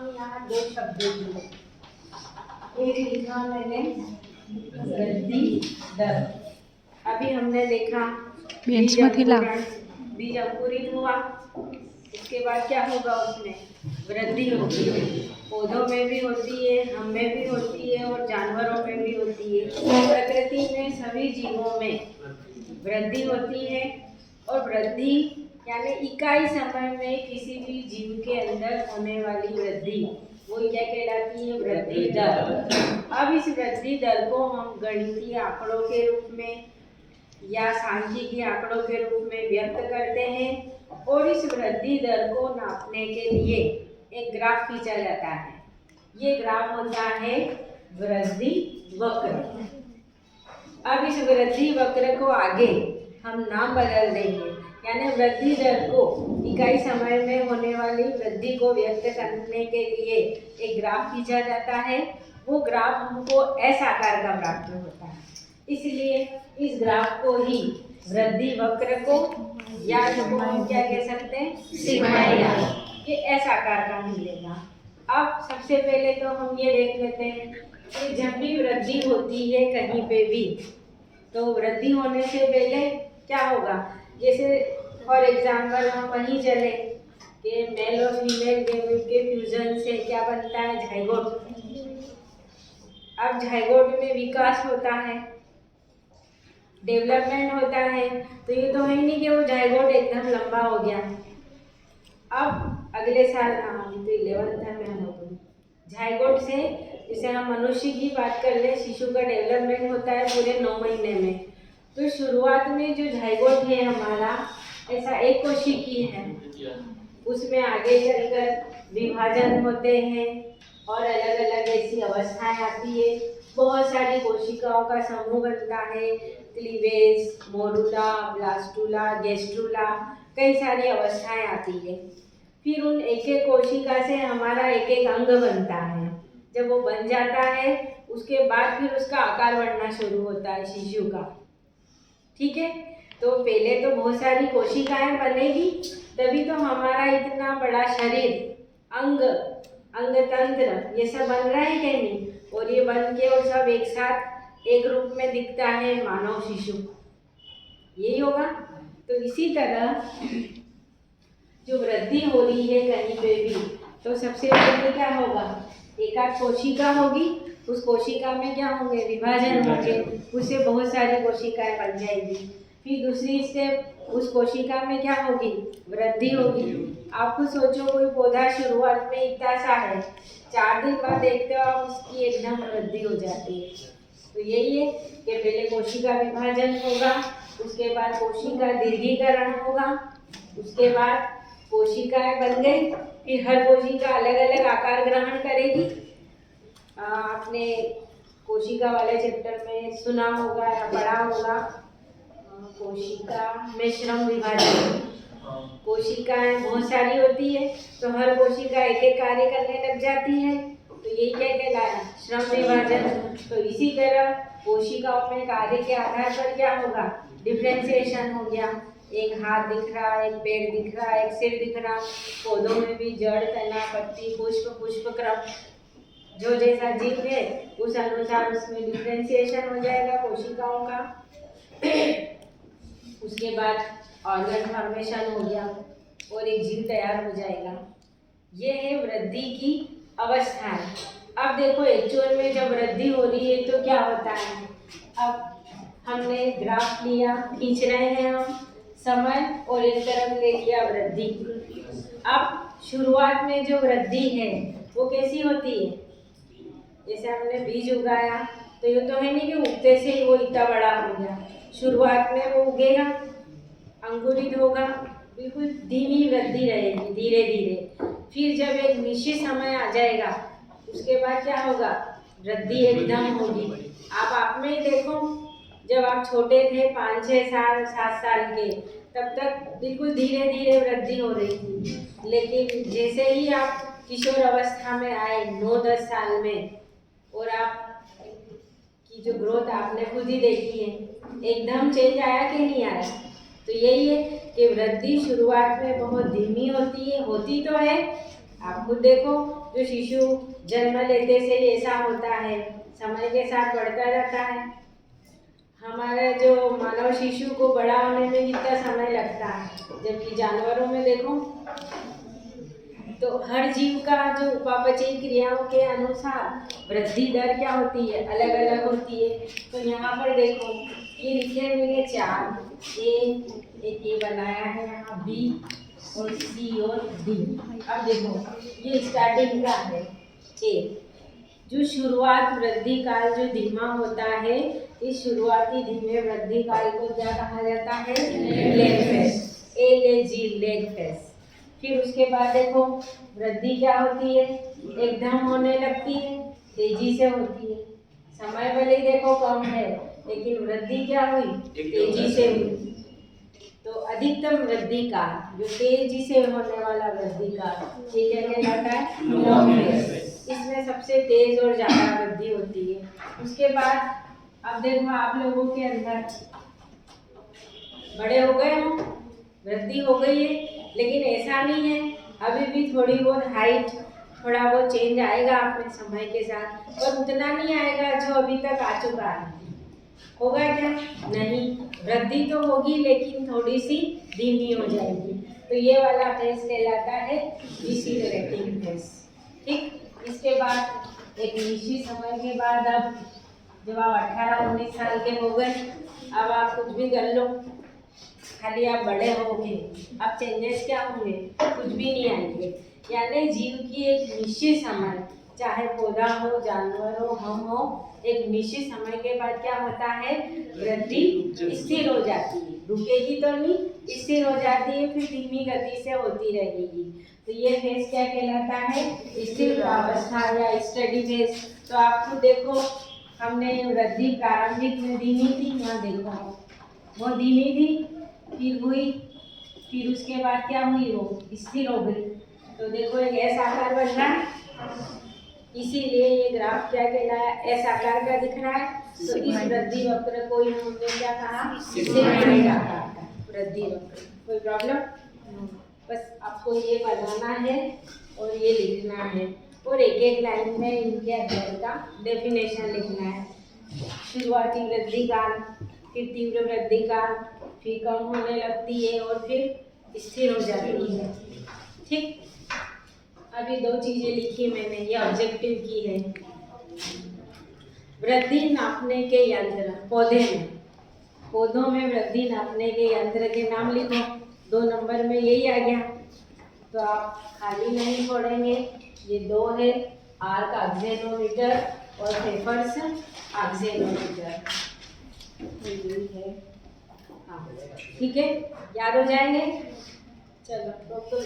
हम यहाँ दो शब्द लिए, एक लिखा मैंने वृद्धि दर। अभी हमने देखा बीज अंकुरित हुआ, उसके बाद क्या होगा, उसमें वृद्धि होगी। पौधों में भी होती है, हम में भी होती है और जानवरों में भी होती है। प्रकृति में सभी जीवों में वृद्धि होती है। और वृद्धि यानी इकाई समय में किसी भी जीव के अंदर होने वाली वृद्धि, वो क्या कहलाती है, वृद्धि दर। अब इस वृद्धि दर को हम गणितीय आंकड़ों के रूप में या सांख्यिकी आंकड़ों के रूप में व्यक्त करते हैं और इस वृद्धि दर को नापने के लिए एक ग्राफ खींचा जाता है। ये ग्राफ होता है वृद्धि वक्र। अब इस वृद्धि वक्र को आगे हम नाम बदल देंगे, यानी वृद्धि दर को इकाई समय में होने वाली वृद्धि को व्यक्त करने के लिए एक ग्राफ खींचा जाता है। वो ग्राफ हमको एस आकार का प्राप्त होता है, इसलिए इस ग्राफ को ही वृद्धि वक्र को या इसको हम क्या कह सकते हैं, सिग्माया, ये एस आकार का मिलेगा। अब सबसे पहले तो हम ये देख लेते हैं कि जब भी वृद्धि होती है कहीं पे भी, तो वृद्धि होने से पहले क्या होगा, जैसे फॉर एग्जाम्पल हम वहीं चले कि मेल और फीमेल के फ्यूजन से क्या बनता है, जाइगोट। अब जाइगोट में विकास होता है, डेवलपमेंट होता है, तो ये तो है नहीं कि वो जाइगोट एकदम लंबा हो गया। अब अगले साल, तो 11th में हम लोग जाइगोट से, जैसे हम मनुष्य की बात कर ले, शिशु का डेवलपमेंट होता है पूरे 9 महीने में। तो शुरुआत में जो जाइगोट है हमारा, ऐसा एक कोशिकी है, उसमें आगे चलकर विभाजन होते हैं और अलग अलग ऐसी अवस्थाएं आती है। बहुत सारी कोशिकाओं का समूह बनता है, क्लीवेज, मोरुला, ब्लास्टुला, गेस्ट्रुला, कई सारी अवस्थाएं आती है। फिर उन एक एक कोशिका से हमारा एक एक अंग बनता है। जब वो बन जाता है उसके बाद फिर उसका आकार बढ़ना शुरू होता है शिशु का, ठीक है। तो पहले तो बहुत सारी कोशिकाएं बनेगी, तभी तो हमारा इतना बड़ा शरीर, अंग तंत्र ये सब बन रहा है कि नहीं, और ये बन के और सब एक साथ एक रूप में दिखता है मानव शिशु, यही होगा। तो इसी तरह जो वृद्धि हो रही है कहीं पे भी, तो सबसे पहले क्या होगा, एक आध कोशिका होगी, उस कोशिका में क्या होंगे, विभाजन होंगे, उससे बहुत सारी कोशिकाएं बन जाएगी। फिर दूसरी स्टेप, उस कोशिका में क्या होगी, वृद्धि होगी। आप खुद सोचो, कोई पौधा शुरुआत में इतना सा है, 4 दिन बाद देखते हो आप उसकी एकदम वृद्धि हो जाती है। तो यही है कि पहले कोशिका विभाजन होगा, उसके बाद कोशिका दीर्घीकरण होगा, उसके बाद कोशिकाएं बन गई, फिर हर कोशिका अलग अलग आकार ग्रहण करेगी। आपने कोशिका वाले चैप्टर में सुना होगा या पढ़ा होगा, कोशिका में श्रम विभाजन। कोशिकाएं बहुत सारी होती है, तो हर कोशिका एक एक कार्य करने लग जाती है, तो यही क्या कहलाया, श्रम विभाजन। तो इसी तरह कोशिकाओं में कार्य के आधार पर क्या होगा, डिफरेंशिएशन हो गया। एक हाथ दिख रहा, एक पैर दिख रहा, एक सिर दिख रहा। पौधों में भी जड़, तना, पत्ती, पुष्प, पुष्पक्रम, जो जैसा जीव है उस अनुसार उसमें डिफरेंशिएशन हो जाएगा कोशिकाओं का। उसके बाद ऑर्गन फॉर्मेशन हो गया और एक जीव तैयार हो जाएगा। ये है वृद्धि की अवस्था है। अब देखो एक्चुअल में जब वृद्धि हो रही है तो क्या होता है, अब हमने ग्राफ लिया, खींच रहे हैं हम समय, और एक तरफ ले लिया वृद्धि। अब शुरुआत में जो वृद्धि है वो कैसी होती है, जैसे हमने बीज उगाया, तो ये तो है नहीं कि उगते से ही वो इतना बड़ा हो गया। शुरुआत में वो उगेगा, अंकुरित होगा, बिल्कुल धीमी वृद्धि रहेगी, धीरे धीरे। फिर जब एक निश्चित समय आ जाएगा, उसके बाद क्या होगा, वृद्धि एकदम होगी। आप में ही देखो, जब आप छोटे थे 5-6 साल 7 साल के, तब तक बिल्कुल धीरे धीरे वृद्धि हो रही थी। लेकिन जैसे ही आप किशोर अवस्था में आए 9-10 साल में, और आप की जो ग्रोथ आपने खुद ही देखी है, एकदम चेंज आया कि नहीं आया। तो यही है कि वृद्धि शुरुआत में बहुत धीमी होती है, होती तो है, आप खुद देखो जो शिशु जन्म लेते से ही ऐसा होता है, समय के साथ बढ़ता जाता है। हमारा जो मानव शिशु को बड़ा होने में कितना समय लगता है, जबकि जानवरों में देखो तो हर जीव का जो उपापचयी क्रियाओं के अनुसार वृद्धि दर क्या होती है, अलग अलग होती है। तो यहाँ पर देखो ये लिखे हुए हैं 4, एक ये बनाया है यहाँ बी और सी और डी। अब देखो ये स्टार्टिंग का है ए, जो शुरुआत वृद्धि काल जो धीमा होता है, इस शुरुआती धीमे वृद्धि काल को क्या कहा जाता है, lag phase, elegy lag phase. फिर उसके बाद देखो वृद्धि क्या होती है, एकदम होने लगती है, तेजी से होती है। समय भले ही देखो कम है, लेकिन वृद्धि क्या हुई, तेजी से हुई। तो अधिकतम वृद्धि का जो तेजी से होने वाला वृद्धि का ये क्या कहलाता है, लॉन्ग फेज। इसमें सबसे तेज और ज्यादा वृद्धि होती है। उसके बाद अब देखो आप लोगों के अंदर बड़े हो गए हो, वृद्धि हो गई है, लेकिन ऐसा नहीं है, अभी भी थोड़ी बहुत हाइट, थोड़ा बहुत चेंज आएगा अपने समय के साथ, पर उतना नहीं आएगा जो अभी तक आ चुका है। होगा क्या, नहीं, वृद्धि तो होगी लेकिन थोड़ी सी धीमी हो जाएगी। तो ये वाला फेज कहलाता है डिसीलरेटिंग फेज। ठीक, इसके बाद एक निश्चित समय के बाद अब जब आप 18-19 साल के हो गए, अब आप कुछ भी कर लो, खाली आप बड़े होंगे, अब चेंजेस क्या होंगे, कुछ भी नहीं आएंगे। यानी जीव की एक निश्चित समय, चाहे पौधा हो, जानवर हो, हम हो, एक निश्चित समय के बाद क्या होता है, वृद्धि स्थिर हो जाती है, रुकेगी तो नहीं, स्थिर हो जाती है, फिर धीमी गति से होती रहेगी। तो ये फेज क्या कहलाता है, स्थिर अवस्था या स्टडी फेज। तो आप खुद देखो, हमने वृद्धि प्रारंभिक में धीमी थी, यहाँ देखो वो धीमी थी, फिर हुई, फिर उसके बाद क्या हुई, वो स्थिर हो गई। तो देखो एक एस आकार बन रहा है, इसीलिए ये ग्राफ क्या कहलाया, एस आकार का दिख रहा है। तो इस वृद्धि वक्र को हमने क्या कहा, सिरमैनिक आकार का वृद्धि वक्र। कोई प्रॉब्लम, बस आपको ये बनाना है और ये लिखना है, और एक एक लाइन में इनके अध्ययन का डेफिनेशन लिखना है। शुरुआती वृद्धि काल, फिर तीव्र वृद्धि काल, फिर कम होने लगती है और फिर स्थिर हो जाती है। ठीक, अभी 2 चीजें लिखी मैंने, ये ऑब्जेक्टिव की है। वृद्धि नापने के यंत्र, पौधों में वृद्धि नापने के यंत्र के नाम लिखो। 2 नंबर में यही आ गया, तो आप खाली नहीं छोड़ेंगे। ये 2 है, आर्क ऑक्सेनोमीटर और फेफर्स ऑक्सेनोमीटर। हाँ, ठीक है, याद हो जाएंगे। चलो, रोक दो।